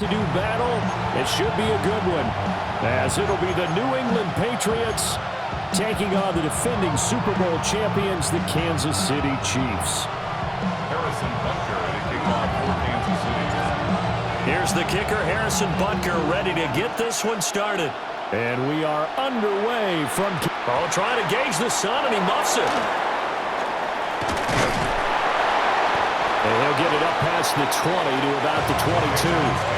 To do battle, it should be a good one, as it'll be the New England Patriots taking on the defending Super Bowl champions, the Kansas City Chiefs. Harrison Butker to kick off for Kansas City. Here's the kicker, Harrison Butker, ready to get this one started. And we are underway from... Oh, trying to gauge the sun, and he muffs it. And he'll get it up past the 20 to about the 22.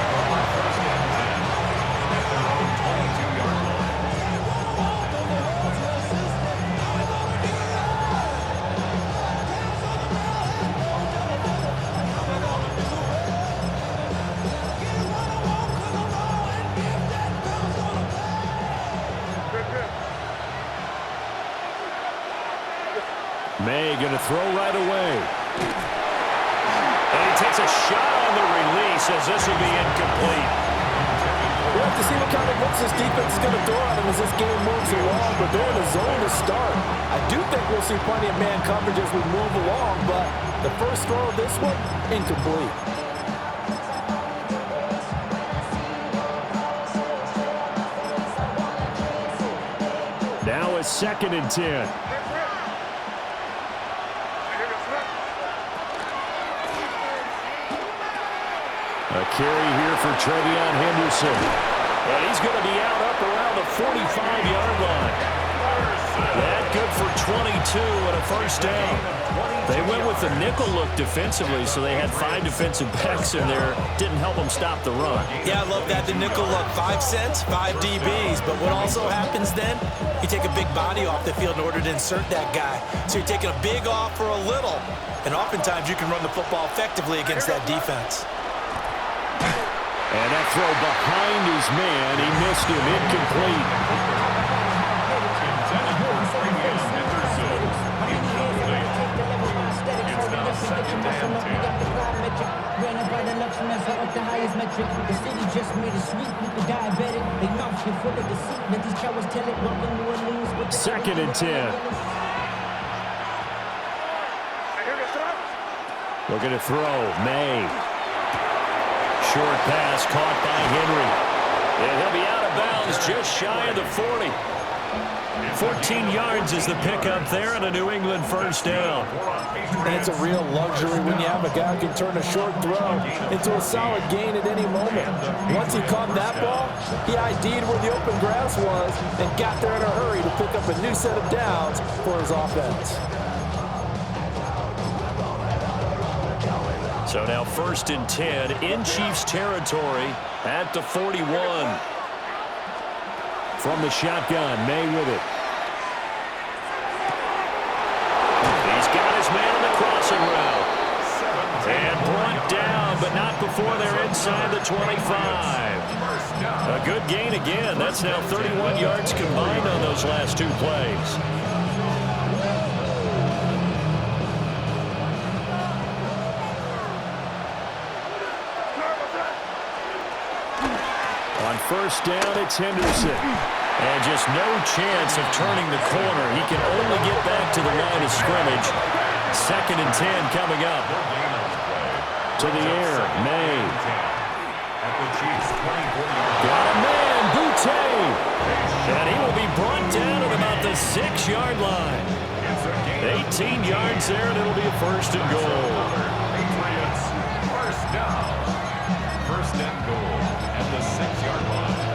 May going to throw right away. And he takes a shot on the release as this will be incomplete. We'll have to see what kind of looks this defense is going to throw at him as this game moves along, but they're in the zone to start. I do think we'll see plenty of man coverage as we move along, but the first throw of this one, incomplete. Now it's 2nd and 10. A carry here for Trevion Henderson. And he's going to be out up around the 45-yard line. That good for 22 and a first down. They went with the nickel look defensively, so they had 5 defensive backs in there. Didn't help them stop the run. Yeah, I love that, the nickel look. 5 cents, 5 DBs. But what also happens then, you take a big body off the field in order to insert that guy. So you're taking a big off for a little. And oftentimes you can run the football effectively against that defense. And that throw behind his man, he missed him, incomplete. Second and 10. Looking to throw, May. Short pass caught by Henry. And he'll be out of bounds just shy of the 40. 14 yards is the pickup there and a New England first down. And it's a real luxury when you have a guy who can turn a short throw into a solid gain at any moment. Once he caught that ball, he ID'd where the open grass was and got there in a hurry to pick up a new set of downs for his offense. So now 1st and 10 in Chiefs territory at the 41. From the shotgun, May with it. He's got his man on the crossing route. And brought down, but not before they're inside the 25. A good gain again. That's now 31 yards combined on those last 2 plays. On first down, it's Henderson. And just no chance of turning the corner. He can only get back to the line of scrimmage. 2nd and 10 coming up. To the air, May. Got a man, Boutte. And he will be brought down at about the 6-yard line. 18 yards there, and it'll be a 1st and goal. First down. 1st and goal at the 6-yard line.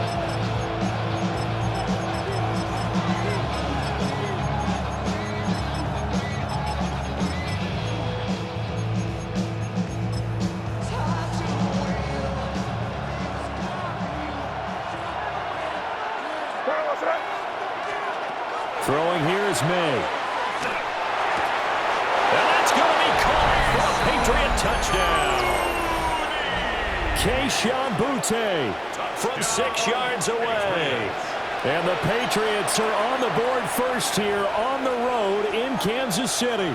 Throwing here is May. And that's going to be caught for a Patriot touchdown. Keyshawn Boutte From 6 yards away. And the Patriots are on the board first here on the road in Kansas City.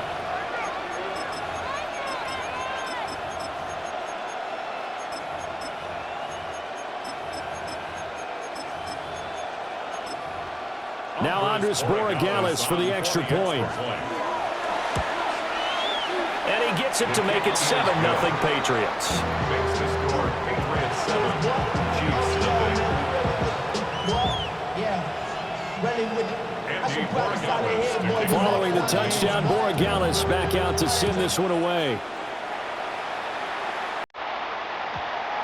Now Andres Borregales for the extra point. And he gets it to make it 7-0 Patriots. Makes the score Patriots 27. Chiefs nothing. Andy Borregales. Following the touchdown, Borregales back out to send this one away.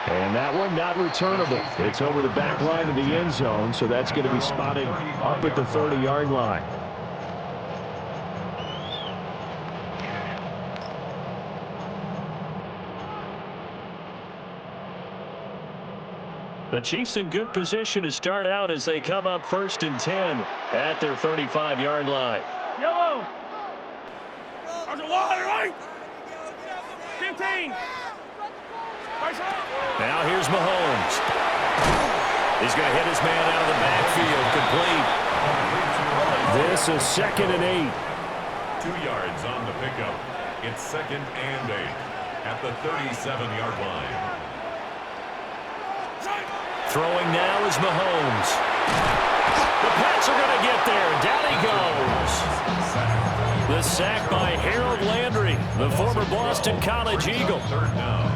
And that one not returnable. It's over the back line of the end zone, so that's going to be spotted up at the 30-yard line. The Chiefs in good position to start out as they come up 1st and 10 at their 35-yard line. Yellow. There's a wide right. 15. Now here's Mahomes. He's going to hit his man out of the backfield, complete. This is 2nd and 8. 2 yards on the pickup. It's 2nd and 8 at the 37-yard line. Throwing now is Mahomes. The Pats are going to get there. Down he goes. The sack by Harold Landry, the former Boston College Eagle. 3rd down.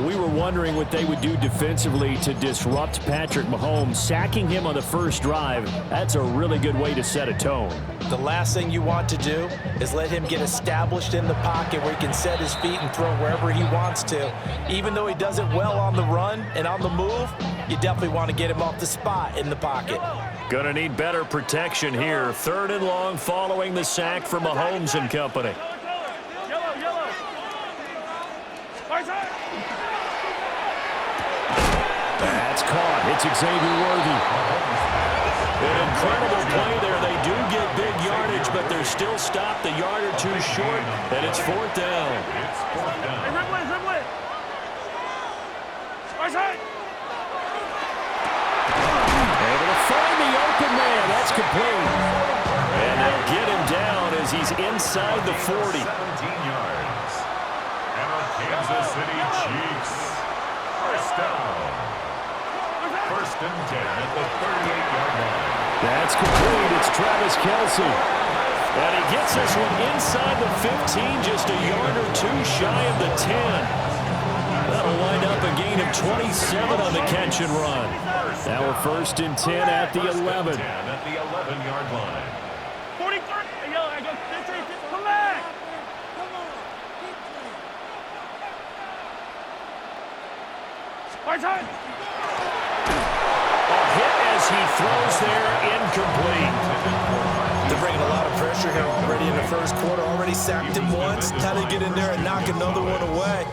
We were wondering what they would do defensively to disrupt Patrick Mahomes. Sacking him on the first drive, that's a really good way to set a tone. The last thing you want to do is let him get established in the pocket where he can set his feet and throw wherever he wants to. Even though he does it well on the run and on the move, you definitely want to get him off the spot in the pocket. Going to need better protection here. 3rd and long following the sack for Mahomes and company. Yellow. That's caught. It's Xavier Worthy. An incredible play there. They do get big yardage, but they're still stopped a yard or two short, and it's 4th down. It's 4th down. Riblet. Right side. Able to find the open man. That's complete. And they'll get him down as he's inside the 40. 17 yards. And our Kansas City Chiefs. 1st down. 1st and 10 at the 38-yard line. That's complete. It's Travis Kelce. And he gets this one inside the 15, just a yard or two shy of the 10. That'll wind up a gain of 27 on the catch and run. Now we're 1st and 10 at the 11. 10 at the 11-yard line. 43. Yo, I go 15. Come back. Right side. A hit as he throws there, incomplete. They're bringing a lot of pressure here already in the first quarter. Already sacked him once. Now they get in there and knock another one away.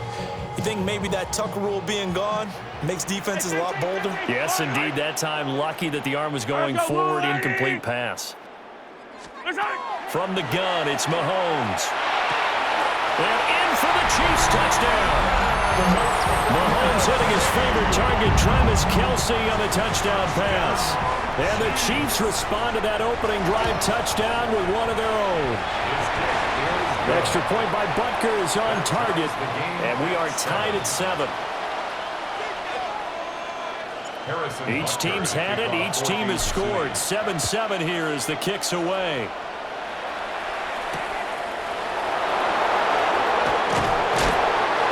You think maybe that Tucker rule being gone makes defenses a lot bolder? Yes, indeed. That time, lucky that the arm was going forward. Incomplete pass. From the gun, it's Mahomes. And in for the Chiefs touchdown. Mahomes hitting his favorite target, Travis Kelce, on the touchdown pass. And the Chiefs respond to that opening drive touchdown with one of their own. Extra point by Butker is on target, and we are tied at 7. Each team's had it. Each team has scored. 7-7 here as the kick's away.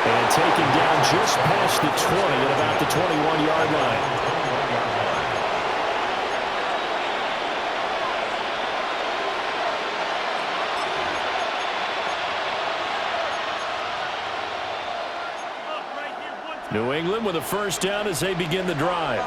And taken down just past the 20 at about the 21-yard line. New England with a 1st down as they begin the drive.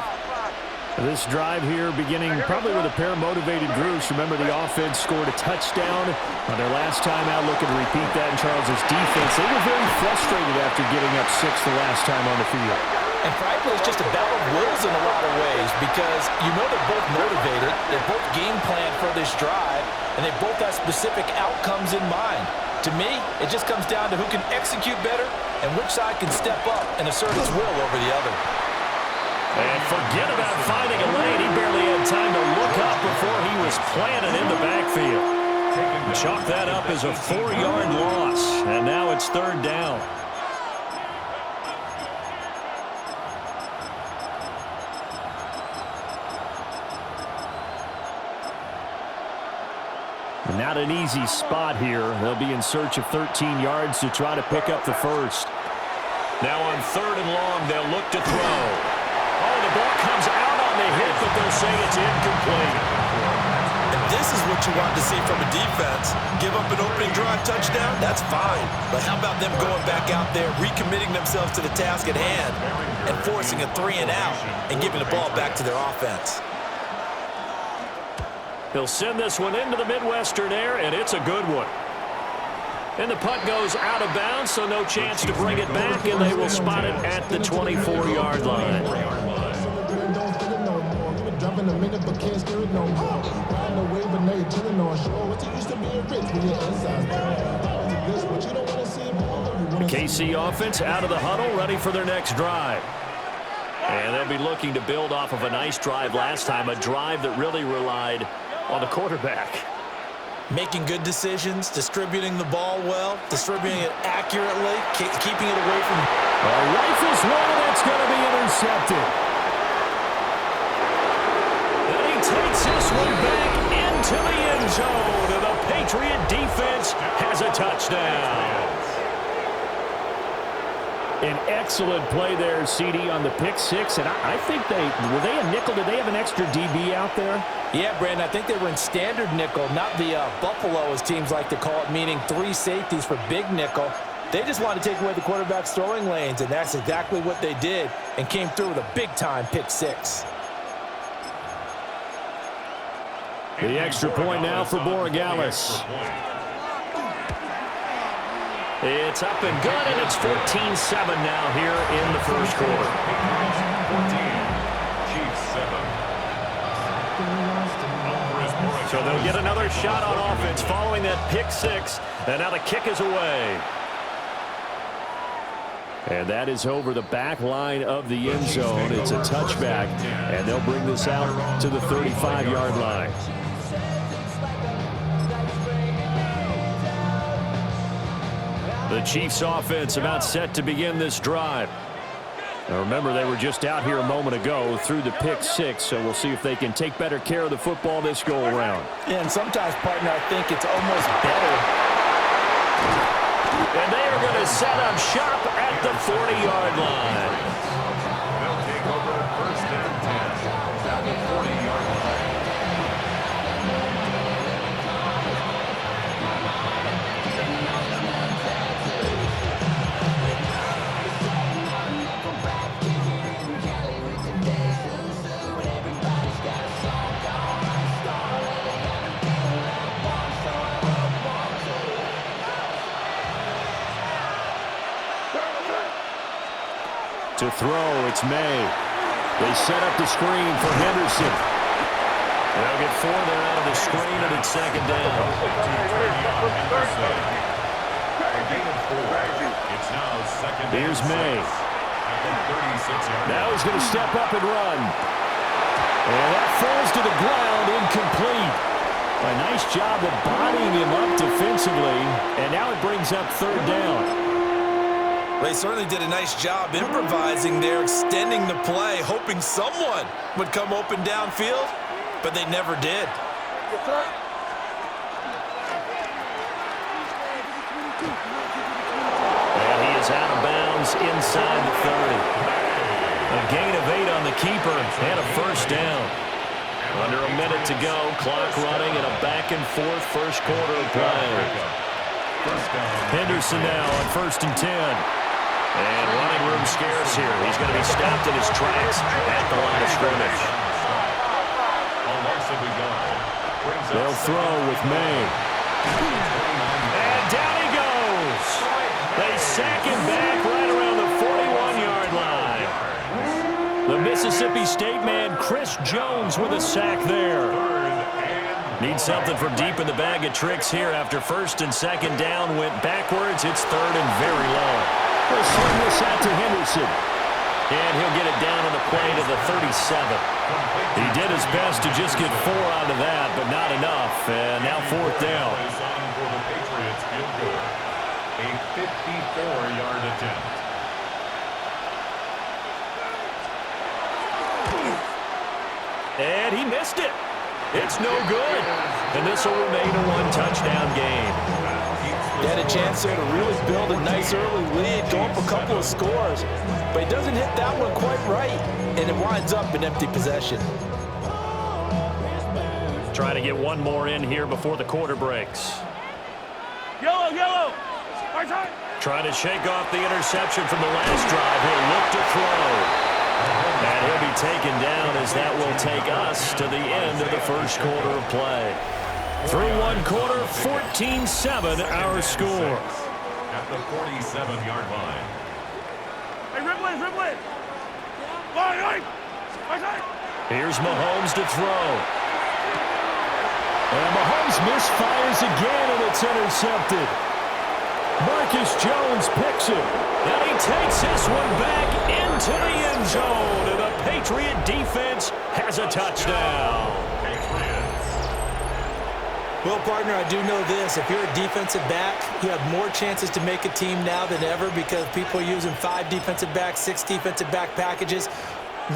This drive here beginning probably with a pair of motivated groups. Remember, the offense scored a touchdown on their last time out, looking to repeat that in Charles's defense. They were very frustrated after giving up 6 the last time on the field. And frankly, it's just a battle of wills in a lot of ways because you know they're both motivated, they're both game planned for this drive, and they both have specific outcomes in mind. To me, it just comes down to who can execute better and which side can step up and assert its will over the other. And forget about finding a lane. He barely had time to look up before he was planted in the backfield. Chalk that up as a 4-yard loss, and now it's 3rd down. Not an easy spot here. They'll be in search of 13 yards to try to pick up the first. Now on 3rd and long, they'll look to throw. Oh, the ball comes out on the hit, but they'll say it's incomplete. And this is what you want to see from a defense. Give up an opening drive touchdown, that's fine. But how about them going back out there, recommitting themselves to the task at hand, and forcing a 3-and-out and giving the ball back to their offense? He'll send this one into the Midwestern air, and it's a good one. And the punt goes out of bounds, so no chance to bring it back, and they will spot it at the 24-yard line. The KC offense out of the huddle, ready for their next drive. And they'll be looking to build off of a nice drive last time, a drive that really relied on the quarterback. Making good decisions, distributing the ball well, distributing it accurately, keeping it away from... Rifles one, and that's going to be intercepted. And he takes this one back into the end zone, and the Patriot defense has a touchdown. An excellent play there, CD, on the pick six. And I think were they a nickel? Did they have an extra DB out there? Yeah, Brandon, I think they were in standard nickel, not the Buffalo, as teams like to call it, meaning 3 safeties for big nickel. They just wanted to take away the quarterback's throwing lanes, and that's exactly what they did, and came through with a big-time pick six. The extra point now for Borregales. It's up and good, and it's 14-7 now here in the first quarter. 14, Chiefs 7. So they'll get another shot on offense following that pick six, and now the kick is away. And that is over the back line of the end zone. It's a touchback, and they'll bring this out to the 35-yard line. The Chiefs offense about set to begin this drive. Now remember, they were just out here a moment ago through the pick six, so we'll see if they can take better care of the football this go-around. Yeah, and sometimes, partner, I think it's almost better. And they are going to set up shop at the 40-yard line. They'll take over 1st and 10 at the 40-yard line. To throw, it's May. They set up the screen for Henderson. They'll get 4 there out of the screen, and it's 2nd down. It's now 2nd. Here's May. Now he's going to step up and run. And that falls to the ground, incomplete. A nice job of bodying him up defensively, and now it brings up 3rd down. They certainly did a nice job improvising there, extending the play, hoping someone would come open downfield, but they never did. And he is out of bounds inside the 30. A gain of 8 on the keeper and a 1st down. Under a minute to go, clock running, and a back-and-forth first quarter of play. Henderson now on 1st and 10. And running room scarce here. He's going to be stopped in his tracks at the line of scrimmage. They'll throw with May. And down he goes. They sack him back right around the 41-yard line. The Mississippi State man, Chris Jones, with a sack there. Need something from deep in the bag of tricks here after 1st and 2nd down went backwards. It's 3rd and very low. They'll sling this out to Henderson. And he'll get it down on the play to the 37. He did his best to just get 4 out of that, but not enough. And now 4th down. A 54-yard attempt. And he missed it. It's no good. And this will remain a 1-touchdown game. He had a chance there to really build a nice early lead, go up a couple of scores, but he doesn't hit that one quite right, and it winds up an empty possession. Trying to get one more in here before the quarter breaks. Yellow, yellow. Right side. Trying to shake off the interception from the last drive. He'll look to throw. And he'll be taken down as that will take us to the end of the first quarter of play. Through one quarter, 14-7 our score. At the 47-yard line. Hey, Ripley. Right side. Here's Mahomes to throw. And Mahomes misfires again, and it's intercepted. Marcus Jones picks it. And he takes this one back into the end zone. And the Patriot defense has a touchdown. Well, partner, I do know this. If you're a defensive back, you have more chances to make a team now than ever because people are using 5 defensive backs, 6 defensive back packages.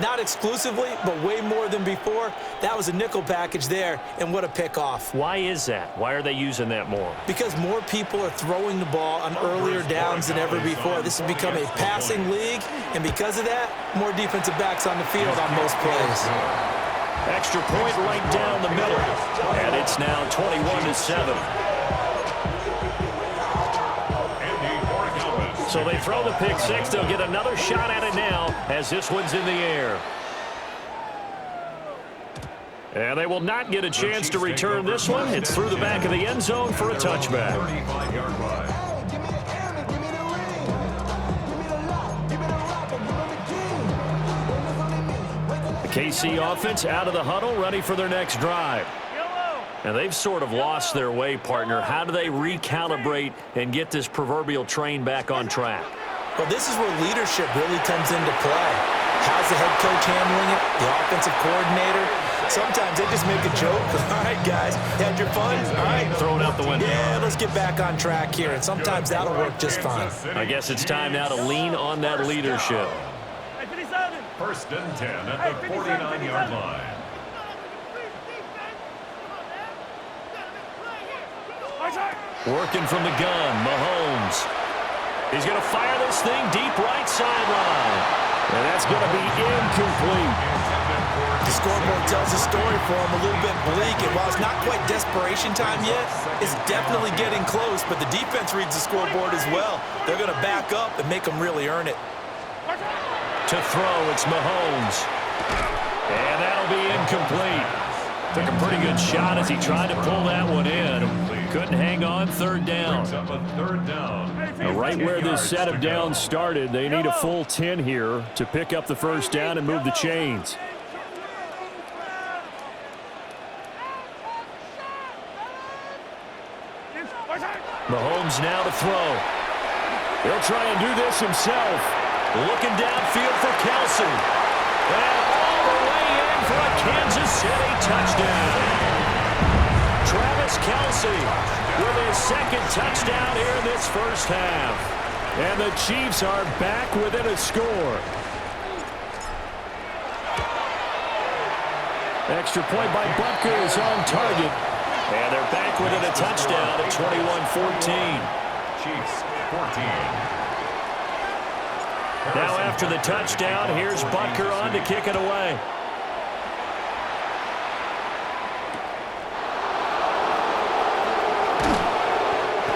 Not exclusively, but way more than before. That was a nickel package there, and what a pickoff. Why is that? Why are they using that more? Because more people are throwing the ball on earlier downs than ever before. This has become a passing league, and because of that, more defensive backs on the field on most plays. Extra point right down the middle, and it's now 21-7. So they throw the pick six. They'll get another shot at it now as this one's in the air. And they will not get a chance to return this one. It's through the back of the end zone for a touchback. 35-yard line. The KC offense out of the huddle, ready for their next drive. And they've sort of lost their way, partner. How do they recalibrate and get this proverbial train back on track? Well, this is where leadership really comes into play. How's the head coach handling it? The offensive coordinator? Sometimes they just make a joke. All right, guys, had your fun? All right. Throw it out the window. Yeah, let's get back on track here. And sometimes that'll work just fine. I guess it's time now to lean on that leadership. Hey, 57. First and 10 at the 49-yard line. Working from the gun, Mahomes. He's going to fire this thing deep right sideline. And that's going to be incomplete. The scoreboard tells the story for him, a little bit bleak. And while it's not quite desperation time yet, it's definitely getting close. But the defense reads the scoreboard as well. They're going to back up and make them really earn it. To throw, it's Mahomes. And that'll be incomplete. Took a pretty good shot as he tried to pull that one in. Couldn't hang on, third down. Now, right where this set of downs started, they need a full 10 here to pick up the first down and move the chains. Mahomes now to throw. He'll try and do this himself. Looking downfield for Kelsey. And all the way in for a Kansas City touchdown. Travis Kelsey with his second touchdown here in this first half. And the Chiefs are back within a score. Extra point by Butker is on target. And they're back within a touchdown at 21-14. Chiefs 14. Now after the touchdown, here's Butker on to kick it away.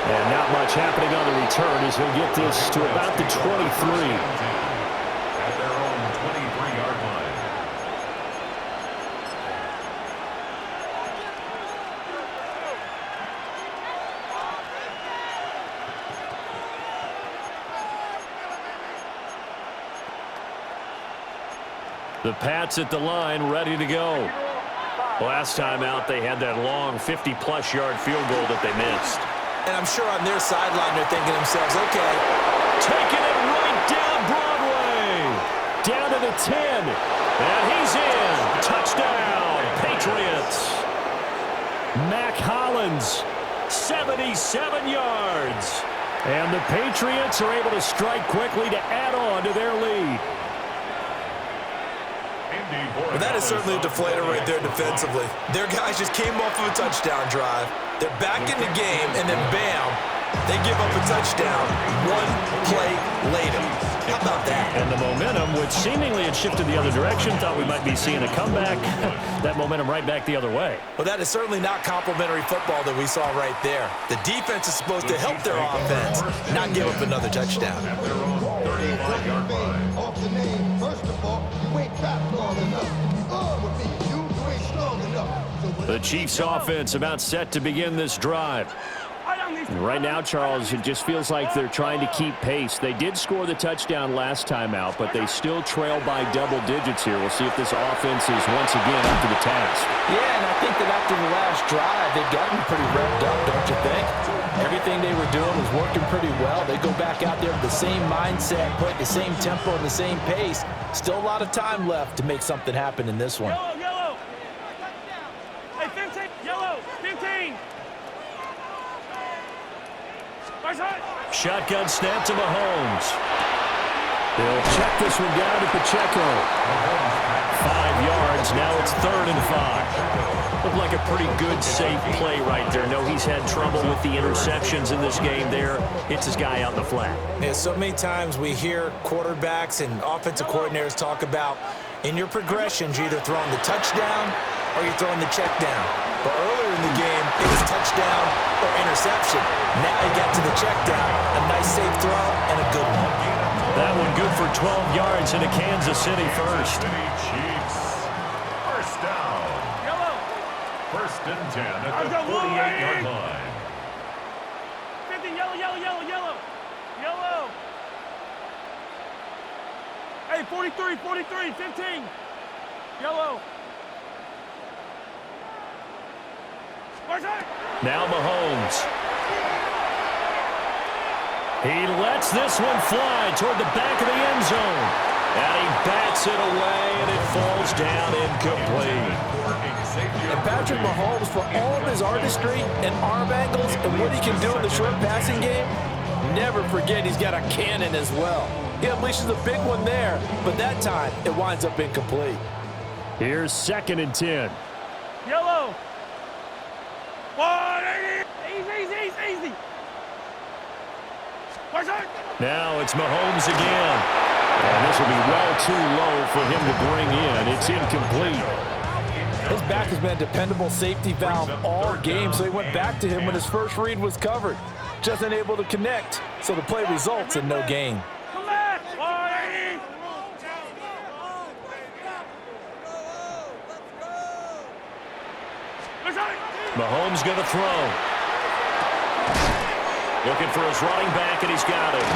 And not much happening on the return as he'll get this to about the 23. At their own 23-yard line. The Pats at the line, ready to go. Last time out, they had that long 50-plus yard field goal that they missed. And I'm sure on their sideline they're thinking to themselves, okay. Taking it right down Broadway. Down to the 10. And he's in. Touchdown, Patriots. Mac Hollins, 77 yards. and the Patriots are able to strike quickly to add on to their lead. Well, that is certainly a deflator right there defensively. Their guys just came off of a touchdown drive. They're back in the game, and then bam, They give up a touchdown one play later. How about that? And the momentum, which seemingly had shifted the other direction, thought we might be seeing a comeback. That momentum right back the other way. Well, that is certainly not complimentary football that we saw right there. The defense is supposed to help their offense, not give up another touchdown. The Chiefs offense about set to begin this drive. Right now, Charles, it just feels like they're trying to keep pace. They did score the touchdown last time out, but they still trail by double digits here. We'll see if this offense is once again up to the task. Yeah, and I think that after the last drive, they've gotten pretty revved up, don't you think? Everything they were doing was working pretty well. They go back out there with the same mindset, put the same tempo and the same pace. Still a lot of time left to make something happen in this one. Yellow, yellow. Hey, 15, yellow, 15. Shotgun snap to Mahomes. They'll check this one down to Pacheco. 5 yards. Now it's 3rd and 5. Looked like a pretty good, safe play right there. No, he's had trouble with the interceptions in this game there. Hits his guy out in the flat. Yeah, so many times we hear quarterbacks and offensive coordinators talk about in your progressions, you're either throwing the touchdown or you're throwing the check down. But earlier in the game, it was touchdown or interception. Now he got to the check down. A nice safe throw and a good one. That one good for 12 yards into Kansas City first. Chiefs. First down. Yellow. 1st and 10 at the 48-yard line. 15, yellow, yellow, yellow, yellow. Yellow. Hey, 43, 43, 15. Yellow. Now Mahomes. He lets this one fly toward the back of the end zone. And he bats it away, and it falls down incomplete. And Patrick Mahomes, for all of his artistry and arm angles and what he can do in the short passing game, never forget he's got a cannon as well. He unleashes a big one there, but that time it winds up incomplete. Here's 2nd and 10. Yellow. Easy. Now it's Mahomes again. And this will be well too low for him to bring in. It's incomplete. His back has been a dependable safety valve all game, so he went back to him when his first read was covered. Just unable to connect, so the play results in no gain. Come back. Mahomes going to throw. Looking for his running back, and he's got it.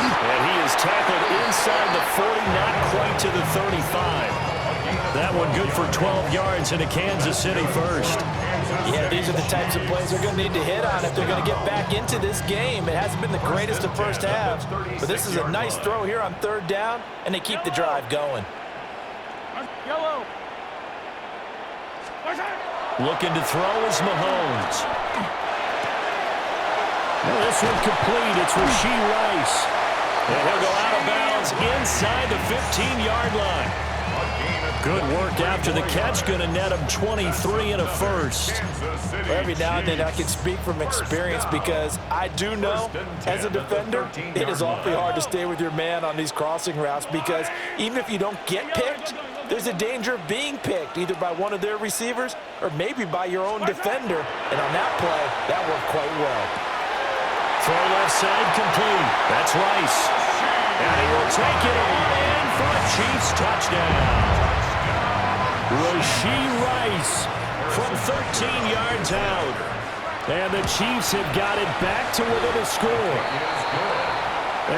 And he is tackled inside the 40, not quite to the 35. That one good for 12 yards into Kansas City first. Yeah, these are the types of plays they're going to need to hit on if they're going to get back into this game. It hasn't been the greatest of first half, but this is a nice throw here on 3rd down, and they keep the drive going. Yellow. Looking to throw is Mahomes. Well, this one complete. It's Rashee Rice. And he'll go out of bounds inside the 15-yard line. Good work after the catch. Going to net him 23 and a first. Well, every now and then I can speak from experience because I do know as a defender it is awfully hard to stay with your man on these crossing routes because even if you don't get picked, there's a danger of being picked either by one of their receivers or maybe by your own defender. And on that play, that worked quite well. Throw left side complete. That's Rice. And he will take it on in for a Chiefs touchdown. Rashee Rice From 13 yards out. And the Chiefs have got it back to within a score.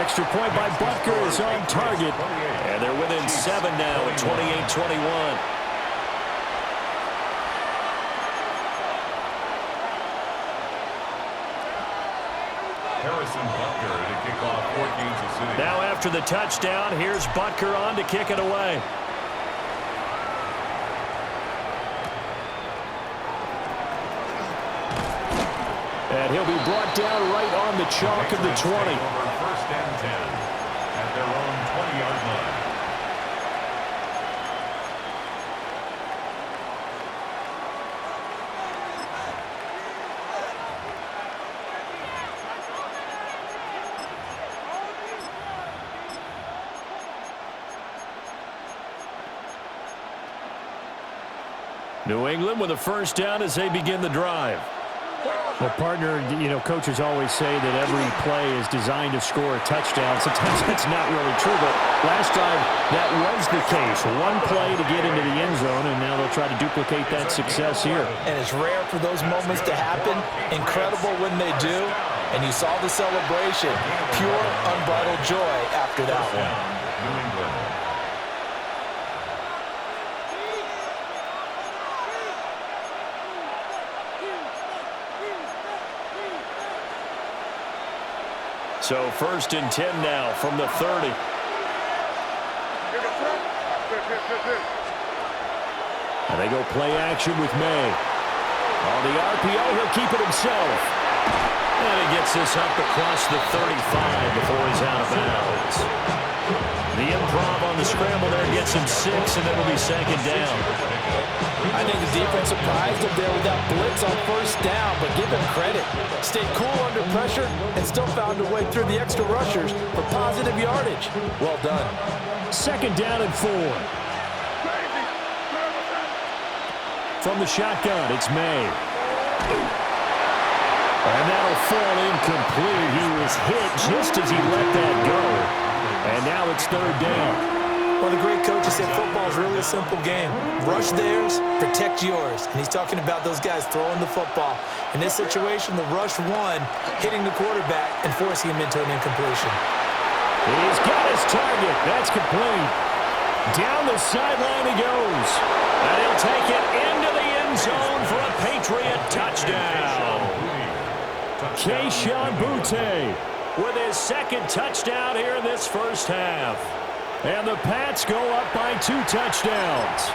Extra point by Butker is on target. And they're within 7 now at 28-21. Now after the touchdown, here's Butker on to kick it away. And he'll be brought down right on the chalk of the 20. 1st and 10 at their own 20-yard line. New England with a first down as they begin the drive. Well, partner, coaches always say that every play is designed to score a touchdown. Sometimes that's not really true, but last drive, that was the case. One play to get into the end zone, and now they'll try to duplicate that success here. And it's rare for those moments to happen. Incredible when they do. And you saw the celebration. Pure, unbridled joy after that one. New England. So 1st and 10 now from the 30. And they go play action with May. On the RPO, he'll keep it himself. And he gets this up across the 35 before he's out of bounds. The improv on the scramble there gets him 6, and then it'll be 2nd down. I think the defense surprised him there with that blitz on 1st down, but give him credit. Stayed cool under pressure and still found a way through the extra rushers for positive yardage. Well done. 2nd down and 4. From the shotgun, it's May. And that'll fall incomplete. He was hit just as he let that go. And now it's 3rd down. Well, the great coach said football is really a simple game. Rush theirs, protect yours. And he's talking about those guys throwing the football. In this situation, the rush one, hitting the quarterback and forcing him into an incompletion. He's got his target. That's complete. Down the sideline he goes. And he'll take it into the end zone for a Patriot touchdown. Keyshawn Boutte with his 2nd touchdown here in this first half. And the Pats go up by 2 touchdowns.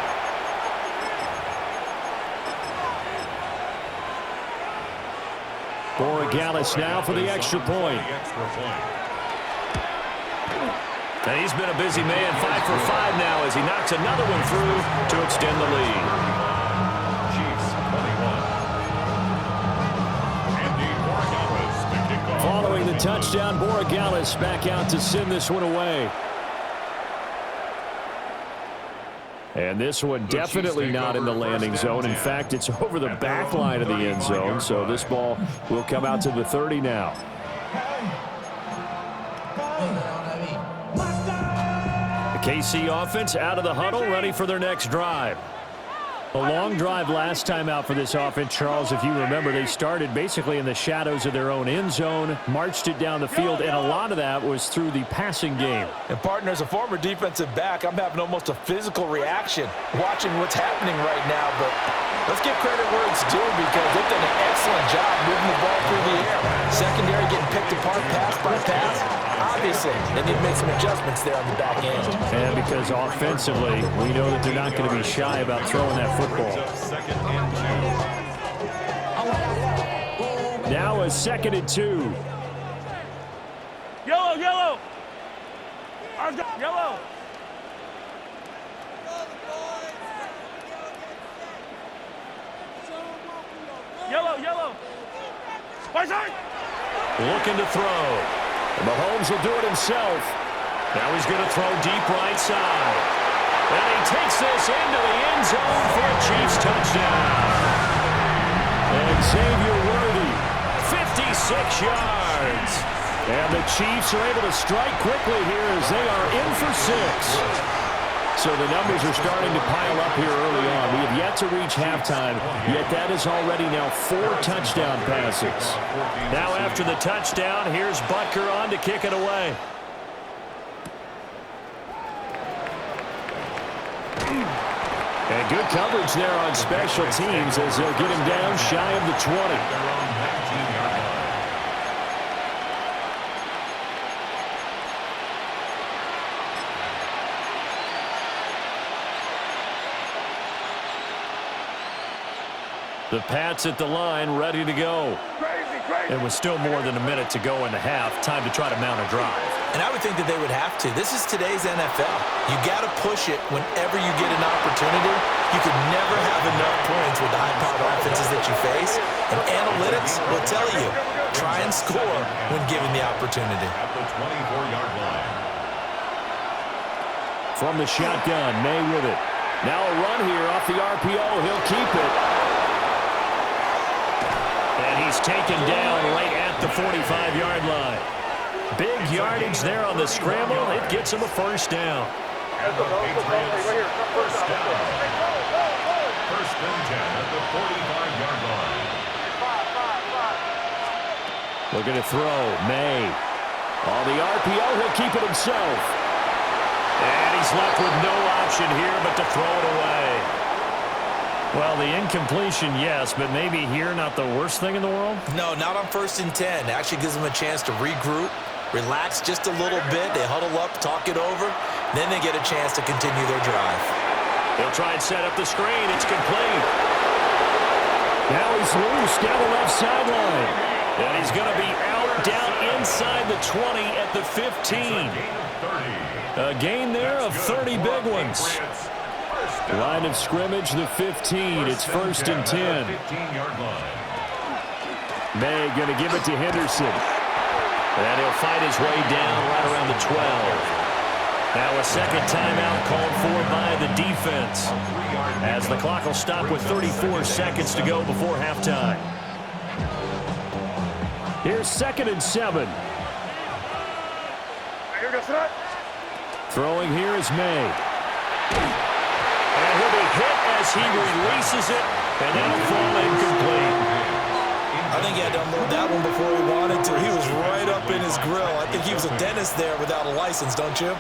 Borregales now for the extra point. And he's been a busy man, 5 for 5 now as he knocks another one through to extend the lead. Chiefs 21. Andy Borregales to kick off. Following the touchdown, Borregales back out to send this one away. And this one definitely not in the landing zone. In fact, it's over the back line of the end zone. So this ball will come out to the 30 now. The KC offense out of the huddle, ready for their next drive. A long drive last time out for this offense, Charles. If you remember, they started basically in the shadows of their own end zone, marched it down the field, and a lot of that was through the passing game. And partner, as a former defensive back, I'm having almost a physical reaction watching what's happening right now. But let's give credit where it's due because they've done an excellent job moving the ball through the air. Secondary getting picked apart pass by pass. Obviously, they need to make some adjustments there on the back end. And because offensively, we know that they're not going to be shy about throwing that football. 2nd and 2. Now a 2nd and 2. Yellow, yellow. Yellow. Yellow, yellow. Right side. Looking to throw. Mahomes will do it himself. Now he's going to throw deep right side. And he takes this into the end zone for a Chiefs touchdown. And Xavier Worthy, 56 yards. And the Chiefs are able to strike quickly here as they are in for 6. So the numbers are starting to pile up here early on. We have yet to reach halftime, yet that is already now 4 touchdown passes. Now after the touchdown, here's Butker on to kick it away. And good coverage there on special teams as they'll get him down shy of the 20. The Pats at the line, ready to go. It was still more than a minute to go in the half. Time to try to mount a drive. And I would think that they would have to. This is today's NFL. You got to push it whenever you get an opportunity. You could never have enough points with the high-powered offenses that you face. And analytics will tell you, try and score when given the opportunity. At the 24-yard line. From the shotgun, May with it. Now a run here off the RPO. He'll keep it. And he's taken down right at the 45-yard line. Big yardage there on the scramble. It gets him a first down. And the Patriots, first down. First and 10 at the 45-yard line. Looking to throw. May. On the RPO, he'll keep it himself. And he's left with no option here but to throw it away. Well, the incompletion, yes, but maybe here not the worst thing in the world? No, not on first and 10. Actually gives them a chance to regroup, relax just a little bit. They huddle up, talk it over. Then they get a chance to continue their drive. He'll try and set up the screen. It's complete. Now he's loose down the left sideline. And he's going to be out down inside the 20 at the 15. A gain there of 30 big ones. Line of scrimmage, the 15. It's first and 10. May going to give it to Henderson. And he'll fight his way down right around the 12. Now a second timeout called for by the defense, as the clock will stop with 34 seconds to go before halftime. Here's second and 7. Throwing here is May. And he'll be hit as he releases it, and that'll fall incomplete. I think he had to unload that one before he wanted to. He was right up in his grill. I think he was a dentist there without a license, don't you?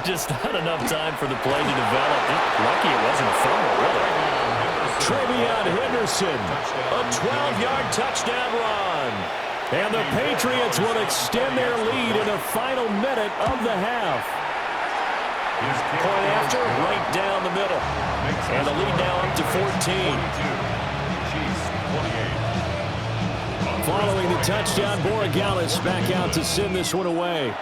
Just not enough time for the play to develop. Lucky it wasn't a fumble, really. Trevion Henderson. A 12-yard touchdown run. And the Patriots will extend their lead in the final minute of the half. Point after, right down the middle. And the lead now up to 14. Following the touchdown, Borregales back out to send this one away.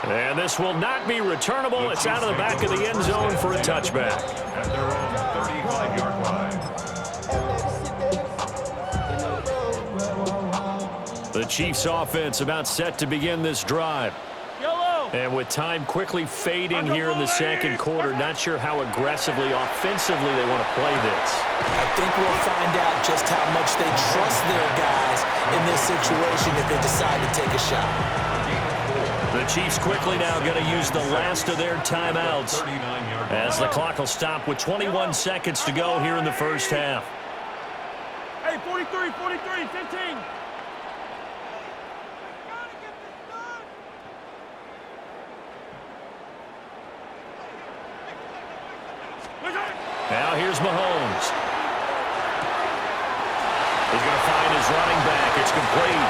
And this will not be returnable. It's out of the back of the end zone for a touchback. At their own 35-yard line. The Chiefs offense about set to begin this drive. And with time quickly fading here in the second quarter, not sure how aggressively, offensively they want to play this. I think we'll find out just how much they trust their guys in this situation if they decide to take a shot. The Chiefs quickly now going to use the last of their timeouts, as the clock will stop with 21 seconds to go here in the first half. Hey, 43, 15. Now here's Mahomes. He's going to find his running back. It's complete.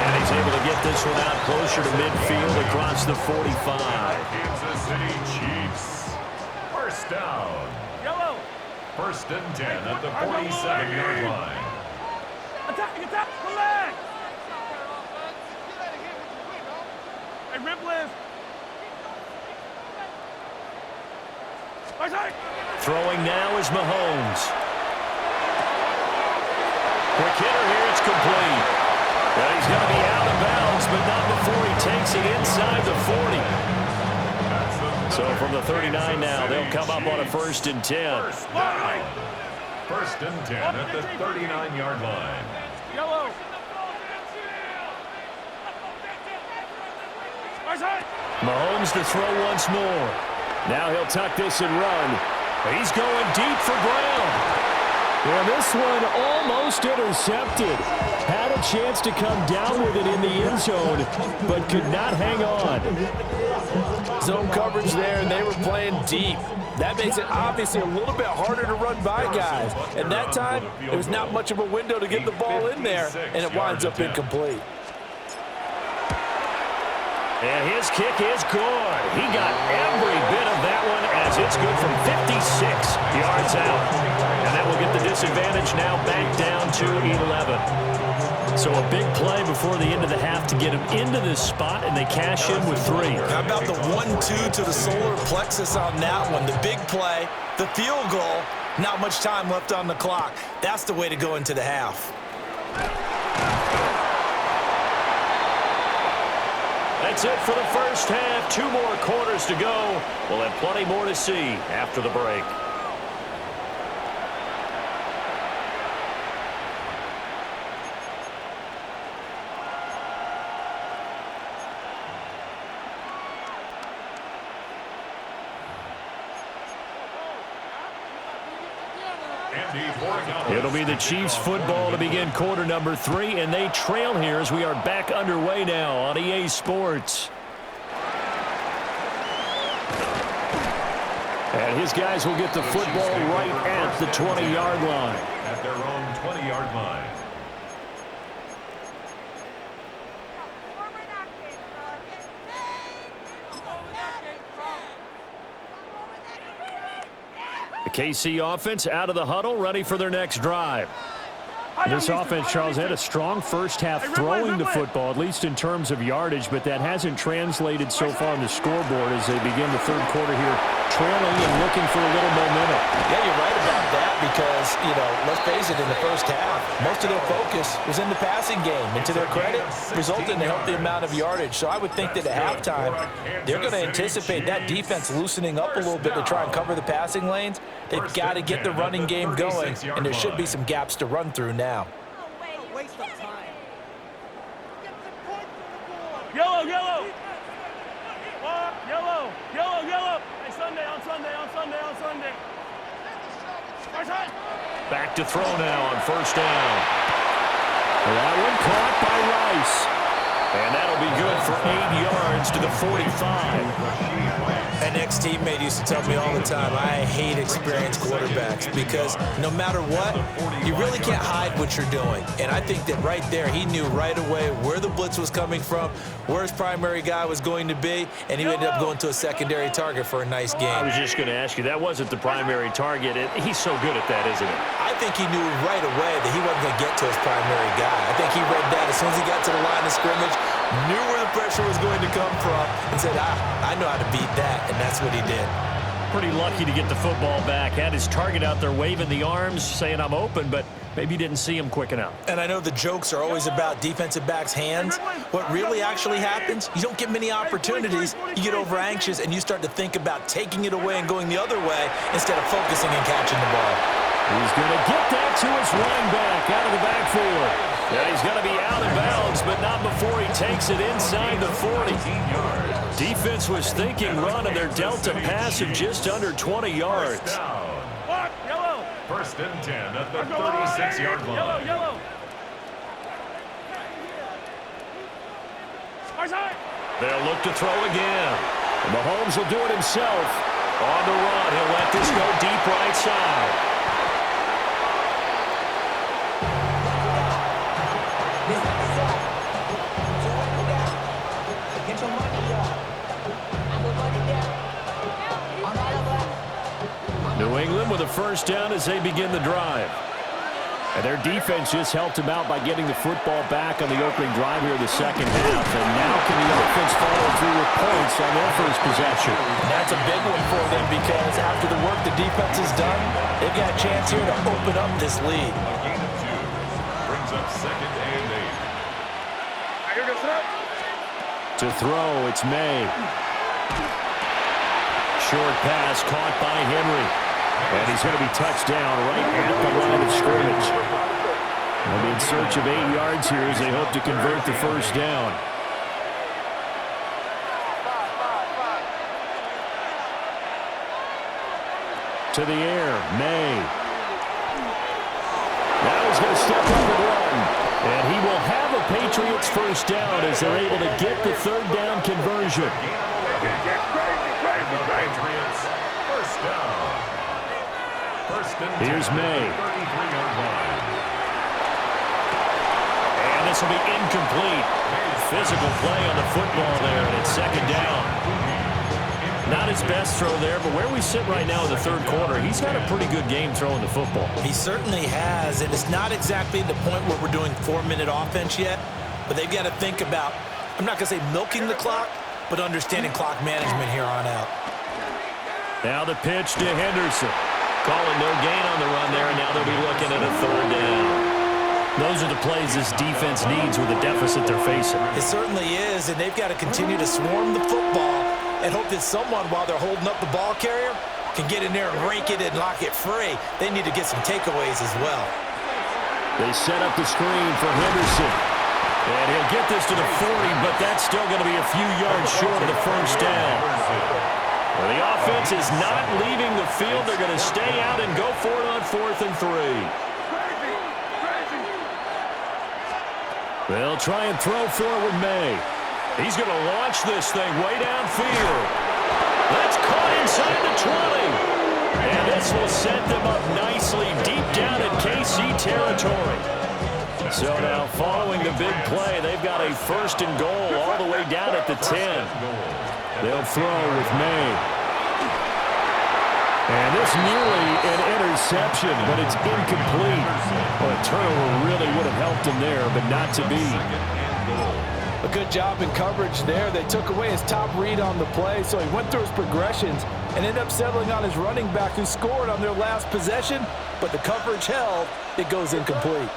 And he's able to get this one out closer to midfield across the 45. Kansas City Chiefs. First down. Yellow. First and 10 at the 47-yard line. Attack, come back. Hey, rip lift. Throwing now is Mahomes. Quick hitter here, it's complete. Well, he's going to be out of bounds, but not before he takes it inside the 40. So from the 39 now, they'll come up on a first and 10. First and 10 at the 39-yard line. Yellow. Mahomes to throw once more. Now he'll tuck this and run. He's going deep for Brown. Well, this one almost intercepted. Had a chance to come down with it in the end zone, but could not hang on. Zone coverage there, and they were playing deep. That makes it obviously a little bit harder to run by guys. And that time, there was not much of a window to get the ball in there, and it winds up incomplete. And his kick is good. He got every bit of that one as it's good from 56 yards out. And that will get the disadvantage now back down to 11. So a big play before the end of the half to get him into this spot, and they cash in with 3. How about the 1-2 to the solar plexus on that one? The big play, the field goal, not much time left on the clock. That's the way to go into the half. That's it for the first half. 2 more quarters to go. We'll have plenty more to see after the break. It'll be the Chiefs football to begin quarter number 3, and they trail here as we are back underway now on EA Sports. And his guys will get the football right at the 20-yard line. At their own 20-yard line. The KC offense out of the huddle, ready for their next drive. This offense, Charles, had a strong first half throwing the football, at least in terms of yardage, but that hasn't translated so far on the scoreboard as they begin the third quarter here, trailing and looking for a little momentum. Yeah, you're right about that because, let's face it, in the first half, most of their focus was in the passing game. And to their credit, resulted in a healthy amount of yardage. So I would think that at halftime, they're going to anticipate that defense loosening up a little bit to try and cover the passing lanes. They've got to get the running game going, and there should be some gaps to run through now. Yellow, yellow. Yellow, yellow, yellow. Hey, Sunday, on Sunday, on Sunday, on Sunday. Back to throw now on first down. That one caught by Rice. And that'll be good for 8 yards to the 45. An ex-teammate used to tell me all the time, I hate experienced quarterbacks because no matter what, you really can't hide what you're doing. And I think that right there, he knew right away where the blitz was coming from, where his primary guy was going to be, and he ended up going to a secondary target for a nice game. I was just going to ask you, that wasn't the primary target. He's so good at that, isn't he? I think he knew right away that he wasn't going to get to his primary guy. I think he read that as soon as he got to the line of scrimmage, knew where the pressure was going to come from, and said, I know how to beat that, and that's what he did. Pretty lucky to get the football back. Had his target out there waving the arms, saying I'm open, but maybe didn't see him quick enough. And I know the jokes are always about defensive backs' hands. What really actually happens, you don't get many opportunities. You get over anxious, and you start to think about taking it away and going the other way instead of focusing and catching the ball. He's going to get that to his running back out of the backfield. Yeah, he's going to be out of bounds, but not before he takes it inside the 40. Defense was thinking run, and they're dealt a pass of just under 20 yards. Yellow. First and 10 at the 36-yard line. Yellow, yellow. They'll look to throw again. And Mahomes will do it himself. On the run, he'll let this go deep right side. New England with a first down as they begin the drive. And their defense just helped them out by getting the football back on the opening drive here in the second half. And now can the offense follow through with points on their first possession? And that's a big one for them because after the work the defense has done, they've got a chance here to open up this lead. A gain of 2 brings up second and 8. To throw, it's May. Short pass caught by Henry. And he's going to be touched down right at the line of scrimmage. They'll be in search of 8 yards here as they hope to convert the first down. To the air, May. Now he's going to step up and run. And he will have a Patriots first down as they're able to get the third down conversion. The Patriots first down. First and 10. Here's May. 33-yard line. And this will be incomplete. Physical play on the football there, and it's second down. Not his best throw there, but where we sit right now in the third quarter, he's had a pretty good game throwing the football. He certainly has, and it's not exactly the point where we're doing 4-minute offense yet, but they've got to think about, I'm not going to say milking the clock, but understanding clock management here on out. Now the pitch to Henderson. Calling no gain on the run there, and now they'll be looking at a third down. Those are the plays this defense needs with the deficit they're facing. It certainly is, and they've got to continue to swarm the football and hope that someone, while they're holding up the ball carrier, can get in there and rake it and lock it free. They need to get some takeaways as well. They set up the screen for Henderson. And he'll get this to the 40, but that's still going to be a few yards short of the first down. Well, the offense is not leaving the field. They're going to stay out and go for it on 4th and 3. They'll try and throw for it with May. He's going to launch this thing way downfield. That's caught inside the 20. And this will set them up nicely deep down in KC territory. So now following the big play, they've got a 1st and goal all the way down at the 10. They'll throw with May. And this nearly an interception, but it's incomplete. Well, a turnover really would have helped him there, but not to be. A good job in coverage there. They took away his top read on the play, so he went through his progressions and ended up settling on his running back who scored on their last possession, but the coverage held. It goes incomplete.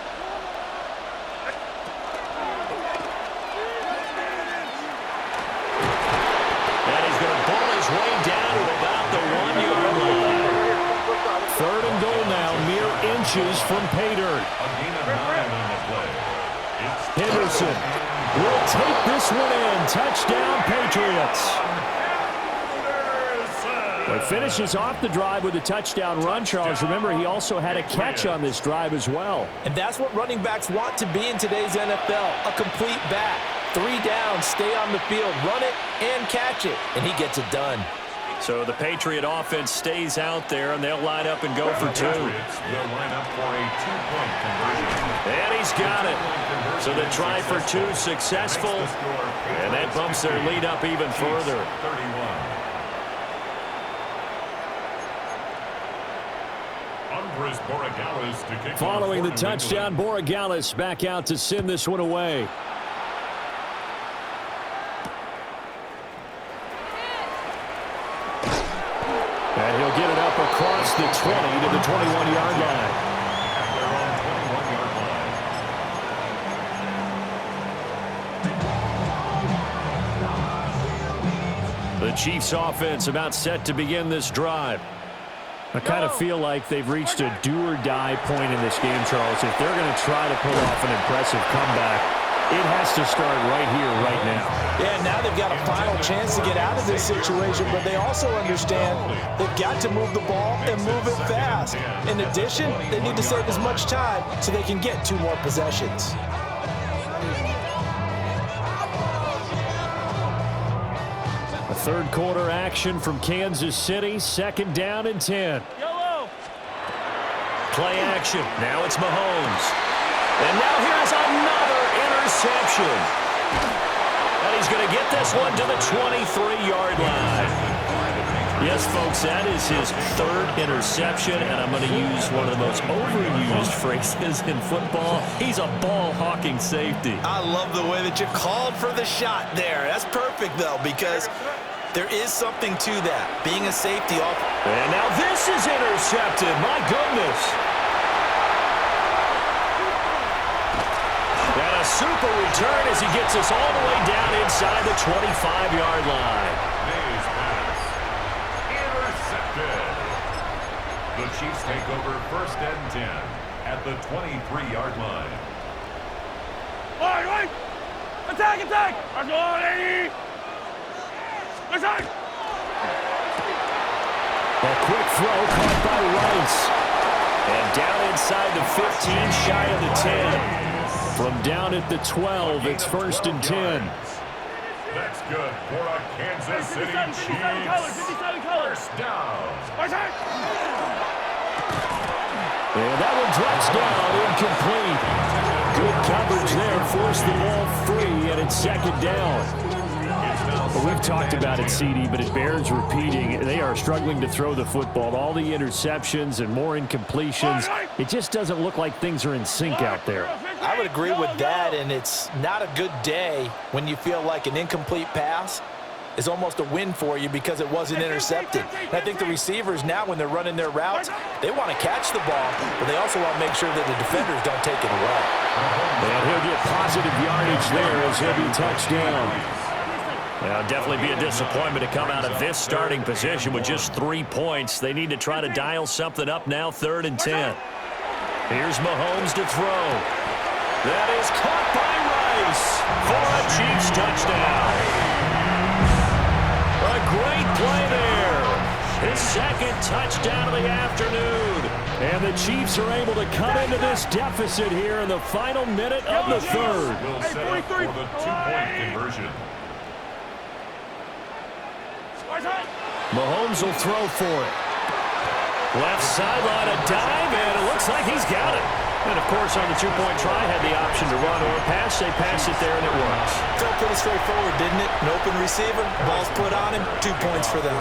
And he's going to pull his way down to about the 1-yard line. 3rd and goal now, mere inches from pay dirt. Henderson will take this one in. Touchdown, Patriots. Well, he finishes off the drive with a touchdown run, Charles. Remember, he also had a catch on this drive as well. And that's what running backs want to be in today's NFL, a complete back. 3 down, stay on the field, run it, and catch it. And he gets it done. So the Patriot offense stays out there, and they'll line up and go for 2. They'll line up for a 2-point conversion. And he's got it. So the try for 2 successful, and that bumps their lead up even further. 31. Following the touchdown, Borregales back out to send this one away. And he'll get it up across the 20 to the 21-yard line. The Chiefs offense about set to begin this drive. I kind of feel like they've reached a do-or-die point in this game, Charles. If they're going to try to pull off an impressive comeback, it has to start right here, right now. Yeah, now they've got a final chance to get out of this situation, but they also understand they've got to move the ball and move it fast. In addition, they need to save as much time so they can get 2 more possessions. A third quarter action from Kansas City, 2nd down and 10. Yellow. Play action. Now it's Mahomes. And now here's another interception. And he's going to get this one to the 23-yard line. Yes, folks, that is his 3rd interception, and I'm going to use one of the most overused phrases in football. He's a ball-hawking safety. I love the way that you called for the shot there. That's perfect, though, because there is something to that, being a safety off. And now this is intercepted. My goodness. And a super return as he gets us all the way down inside the 25-yard line. May's pass. Intercepted. The Chiefs take over 1st and 10 at the 23-yard line. All right. Attack, attack. Let's go, lady. Attack. A quick throw caught by Rice. And down inside the 15, shy of the 10. From down at the 12, it's 1st and 10. That's good for a Kansas City Chiefs. 57 colors. 1st down. Attack. And that one drops down, incomplete. Good coverage there, forced the ball free, and it's 2nd down. Well, we've talked about it, CD, but it bears repeating. They are struggling to throw the football. All the interceptions and more incompletions. It just doesn't look like things are in sync out there. I would agree with that, and it's not a good day when you feel like an incomplete pass is almost a win for you because it wasn't intercepted. And I think the receivers now, when they're running their routes, they want to catch the ball, but they also want to make sure that the defenders don't take it away. And he'll get positive yardage there as he'll be touched down. Well, definitely be a disappointment to come out of this starting position with just 3 points. They need to try to dial something up now, 3rd and 10. Here's Mahomes to throw. That is caught by Rice for a Chiefs touchdown. A great play there. His 2nd touchdown of the afternoon. And the Chiefs are able to cut into this deficit here in the final minute of the 3rd. Will set up for the 2-point conversion. Mahomes will throw for it. Left sideline, a dive, and it looks like he's got it. And, of course, on the 2-point try, had the option to run or pass. They pass it there, and it works. Felt pretty straightforward, didn't it? An open receiver, ball's put on him, 2 points for them.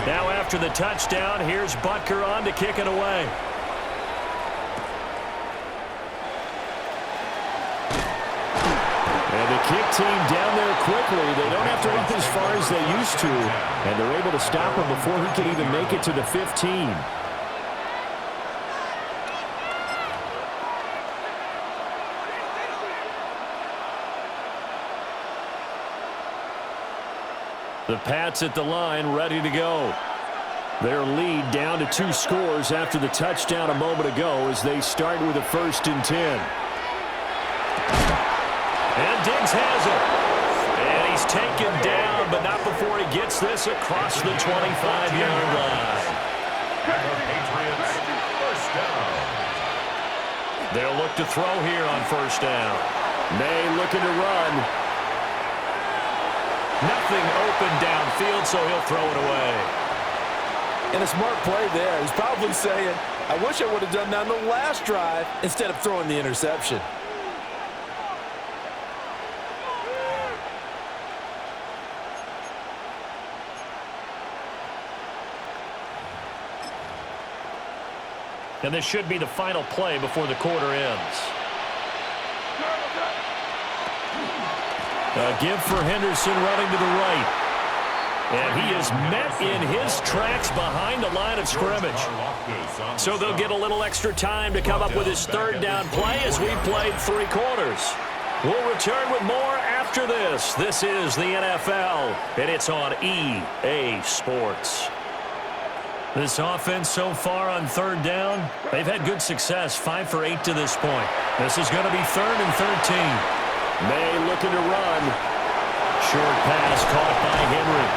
Now after the touchdown, here's Butker on to kick it away. And the kick team down there quickly. They don't have to run as far as they used to. And they're able to stop him before he can even make it to the 15. The Pats at the line, ready to go. Their lead down to 2 scores after the touchdown a moment ago as they start with a 1st and 10. And Diggs has it. And he's taken down, but not before he gets this across the 25-yard line. And the Patriots, 1st down. They'll look to throw here on 1st down. May looking to run. Nothing open downfield, so he'll throw it away. And a smart play there. He's probably saying, I wish I would have done that on the last drive instead of throwing the interception. And this should be the final play before the quarter ends. A give for Henderson running to the right. And he is met in his tracks behind the line of scrimmage. So they'll get a little extra time to come up with his 3rd down play as we played 3 quarters. We'll return with more after this. This is the NFL, and it's on EA Sports. This offense so far on 3rd down, they've had good success, 5 for 8 to this point. This is going to be 3rd and 13. May looking to run. Short pass caught by Henry.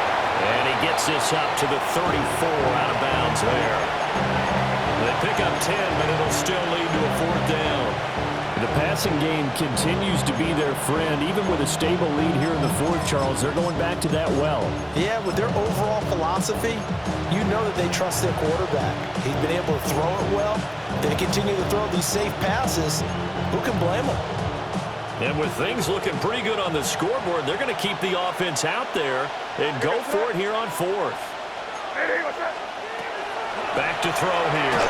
And he gets this up to the 34 out of bounds there. They pick up 10, but it'll still lead to a 4th down. The passing game continues to be their friend. Even with a stable lead here in the 4th, Charles, they're going back to that well. Yeah, with their overall philosophy, you know that they trust their quarterback. He's been able to throw it well. They continue to throw these safe passes. Who can blame them? And with things looking pretty good on the scoreboard, they're going to keep the offense out there and go for it here on 4th. Back to throw here.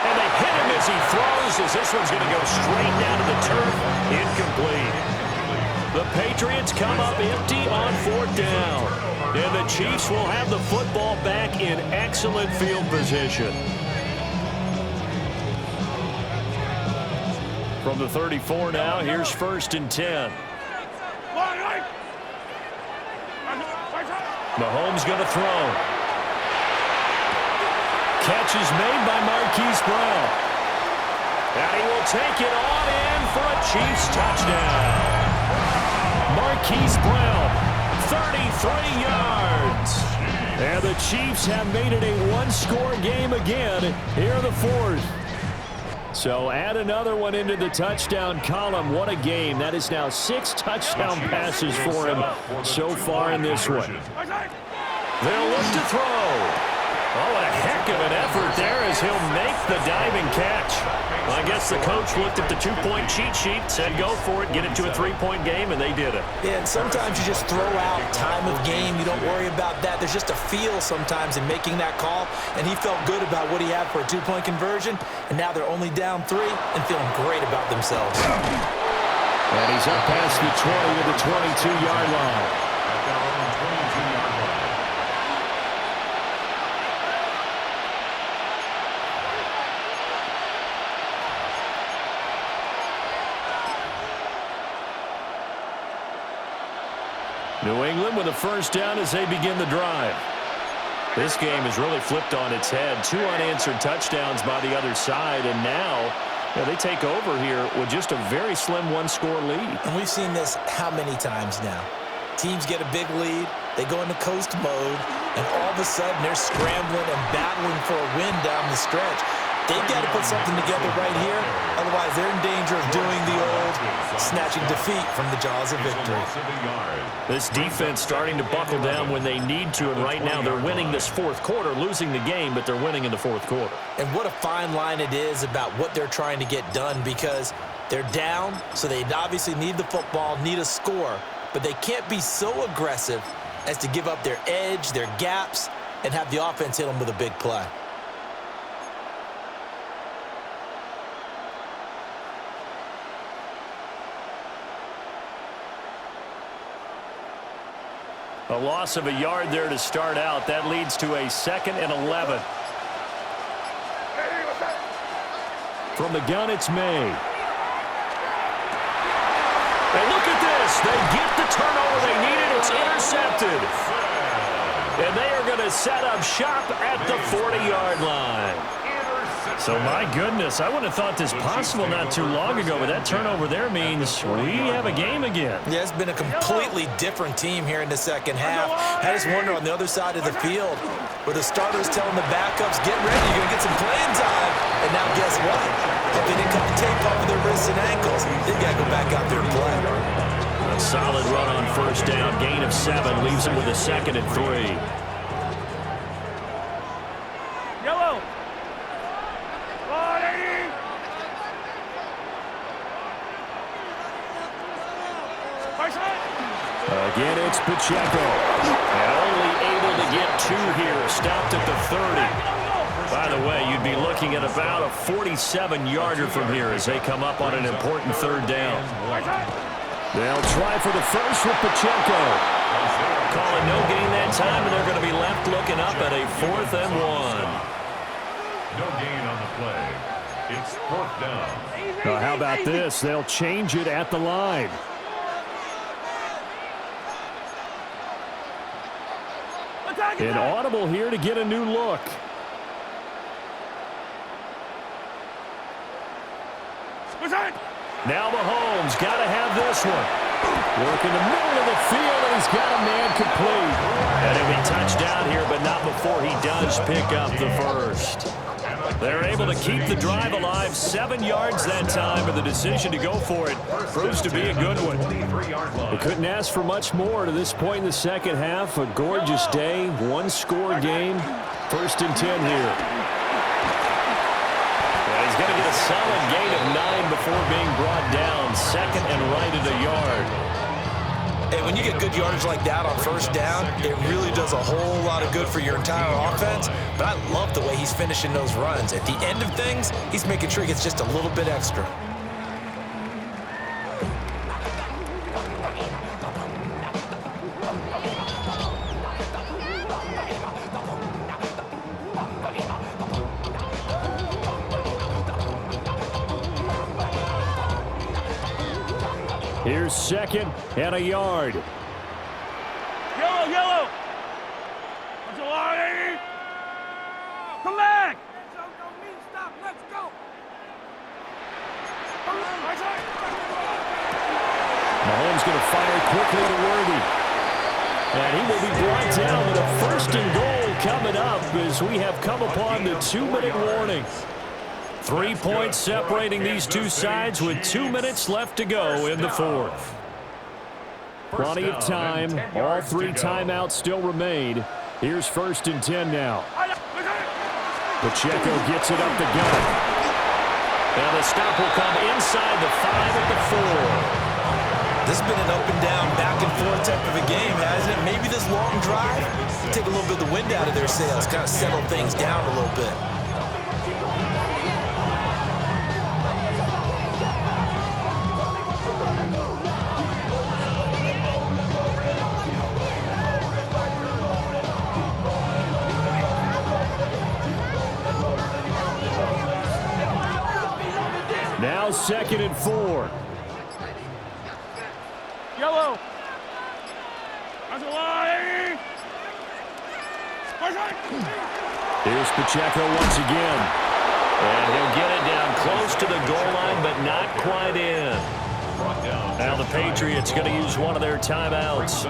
And they hit him as he throws, as this one's going to go straight down to the turf. Incomplete. The Patriots come up empty on 4th down. And the Chiefs will have the football back in excellent field position. From the 34 now, here's 1st and 10. Mahomes going to throw. Catch is made by Marquise Brown. And he will take it on in for a Chiefs touchdown. Marquise Brown, 33 yards. And the Chiefs have made it a 1-score game again here in the 4th. So add another one into the touchdown column. What a game. That is now 6 touchdown passes for him so far in this one. They'll look to throw. Oh, a heck of an effort there as he'll make the diving catch. I guess the coach looked at the 2-point cheat sheet, said go for it, get it to a 3-point game, and they did it. Yeah, and sometimes you just throw out time of game. You don't worry about that. There's just a feel sometimes in making that call, and he felt good about what he had for a 2-point conversion, and now they're only down 3 and feeling great about themselves. And he's up past the 20 to the 22-yard line. At their own 22-yard New England with a first down as they begin the drive. This game is really flipped on its head. 2 unanswered touchdowns by the other side, and now they take over here with just a very slim one-score lead. And we've seen this how many times now? Teams get a big lead, they go into coast mode, and all of a sudden they're scrambling and battling for a win down the stretch. They've got to put something together right here, otherwise they're in danger of doing the old snatching defeat from the jaws of victory. This defense starting to buckle down when they need to, and right now they're winning this fourth quarter, losing the game, but they're winning in the fourth quarter. And what a fine line it is about what they're trying to get done, because they're down, so they obviously need the football, need a score, but they can't be so aggressive as to give up their edge, their gaps, and have the offense hit them with a big play. A loss of a yard there to start out. That leads to a 2nd and 11. From the gun, it's May. And look at this. They get the turnover they needed. It's intercepted. And they are going to set up shop at the 40-yard line. So, my goodness, I wouldn't have thought this possible not too long ago, but that turnover there means we have a game again. Yeah, it's been a completely different team here in the second half. I just wonder on the other side of the field where the starters telling the backups, get ready, you're going to get some playing time. And now guess what? If they didn't cut the tape off of their wrists and ankles, they've got to go back out there and play. A solid run on first down. Gain of 7 leaves them with a 2nd and 3. Yellow. Again, it's Pacheco. And only able to get 2 here. Stopped at the 30. By the way, you'd be looking at about a 47-yarder from here as they come up on an important 3rd down. They'll try for the first with Pacheco. Calling no gain that time, and they're going to be left looking up at a 4th and 1. No gain on the play. It's 4th down. Now, how about this? They'll change it at the line. An audible here to get a new look. Now Mahomes got to have this one. Work in the middle of the field, and he's got a man complete. And he'll be touchdown here, but not before he does pick up the first. They're able to keep the drive alive. 7 yards that time, but the decision to go for it proves to be a good one. They couldn't ask for much more to this point in the second half. A gorgeous day, 1-score game. 1st and 10 here. Well, he's going to get a solid gain of 9 before being brought down. 2nd and right at a yard. And when you get good yardage like that on first down, it really does a whole lot of good for your entire offense. But I love the way he's finishing those runs. At the end of things, he's making sure he gets just a little bit extra. Here's 2nd and a yard. Yellow, yellow. Come back. Stop. Let's go. Mahomes going to fire quickly to Worthy. And he will be brought down with a 1st and goal coming up as we have come upon the 2-minute warning. 3 points separating these two sides with 2 minutes left to go in the 4th. Plenty of time. All 3 timeouts still remain. Here's 1st and 10 now. Pacheco gets it up the gut. And the stop will come inside the 5 at the 4. This has been an up and down, back and forth type of a game, hasn't it? Maybe this long drive take a little bit of the wind out of their sails, kind of settle things down a little bit. Now 2nd and 4. Yellow. Here's Pacheco once again. And he'll get it down close to the goal line, but not quite in. Now the Patriots going to use one of their timeouts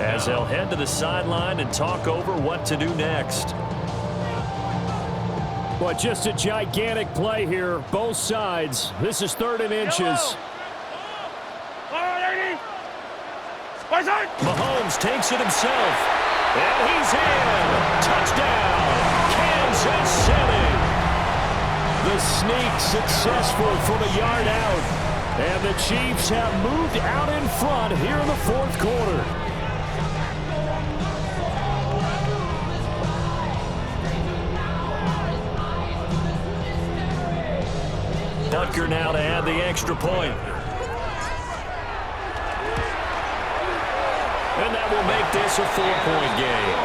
as they'll head to the sideline and talk over what to do next. Well, just a gigantic play here, both sides. This is 3rd and inches. Mahomes takes it himself, and he's in. Touchdown, Kansas City. The sneak successful from a yard out. And the Chiefs have moved out in front here in the 4th quarter. Butker now to add the extra point. And that will make this a 4-point game.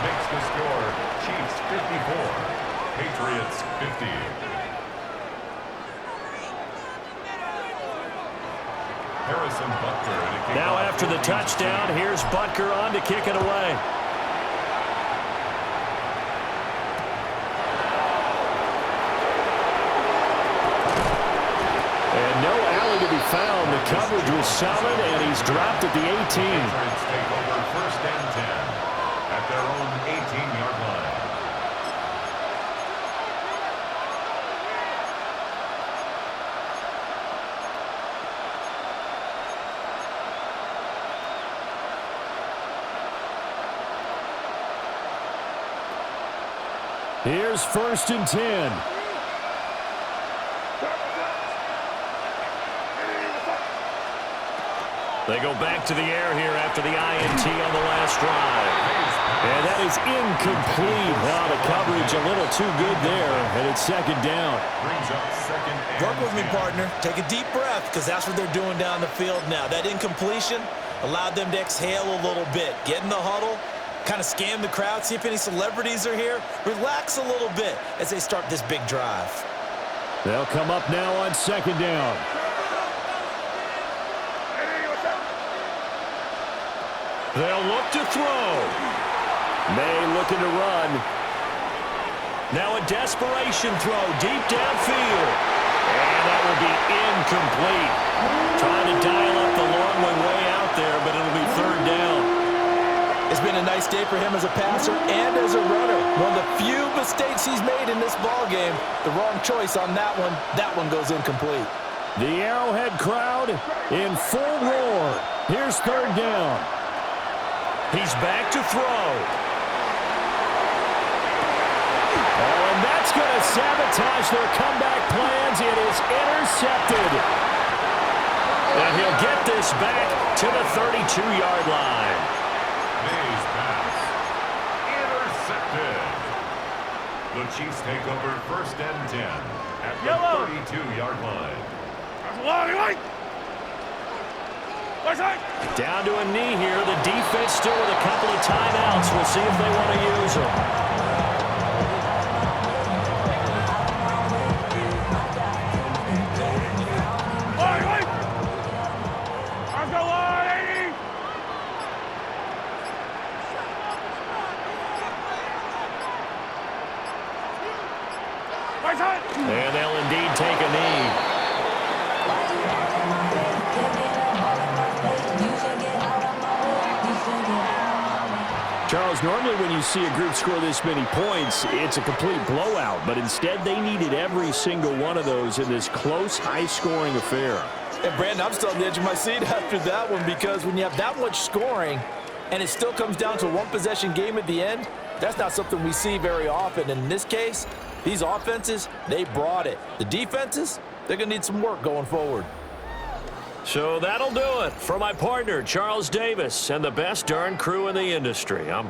Makes the score Chiefs 54, Patriots 50. Harrison Butker. Now after the touchdown, here's Butker on to kick it away. And no alley to be found. The coverage was solid, and he's dropped at the 18. Patriots take over 1st and 10 at their own 18-yard line. Here's 1st and 10. They go back to the air here after the INT on the last drive. And that is incomplete. Wow, the coverage a little too good there, and it's 2nd down. Brings up 2nd and Work with me, 10. partner. Take a deep breath, because that's what they're doing down the field now. That incompletion allowed them to exhale a little bit. Get in the huddle, kind of scan the crowd, see if any celebrities are here. Relax a little bit as they start this big drive. They'll come up now on 2nd down. They'll look to throw. May looking to run. Now a desperation throw deep downfield. And that will be incomplete. Trying to dial up the long way out there, but it'll be 3rd down. It's been a nice day for him as a passer and as a runner. One of the few mistakes he's made in this ball game. The wrong choice on that one. That one goes incomplete. The Arrowhead crowd in full roar. Here's 3rd down. He's back to throw. Oh, and that's going to sabotage their comeback plans. It is intercepted. And he'll get this back to the 32-yard line. May's pass. Intercepted. The Chiefs take over 1st and 10 at the 32-yard line. Down to a knee here. The defense still with a couple of timeouts. We'll see if they want to use them. And they'll indeed take a knee. Charles, normally when you see a group score this many points, it's a complete blowout. But instead, they needed every single one of those in this close, high-scoring affair. And, Brandon, I'm still on the edge of my seat after that one, because when you have that much scoring and it still comes down to a one-possession game at the end, that's not something we see very often. And in this case, these offenses, they brought it. The defenses, they're going to need some work going forward. So that'll do it for my partner, Charles Davis, and the best darn crew in the industry. I'm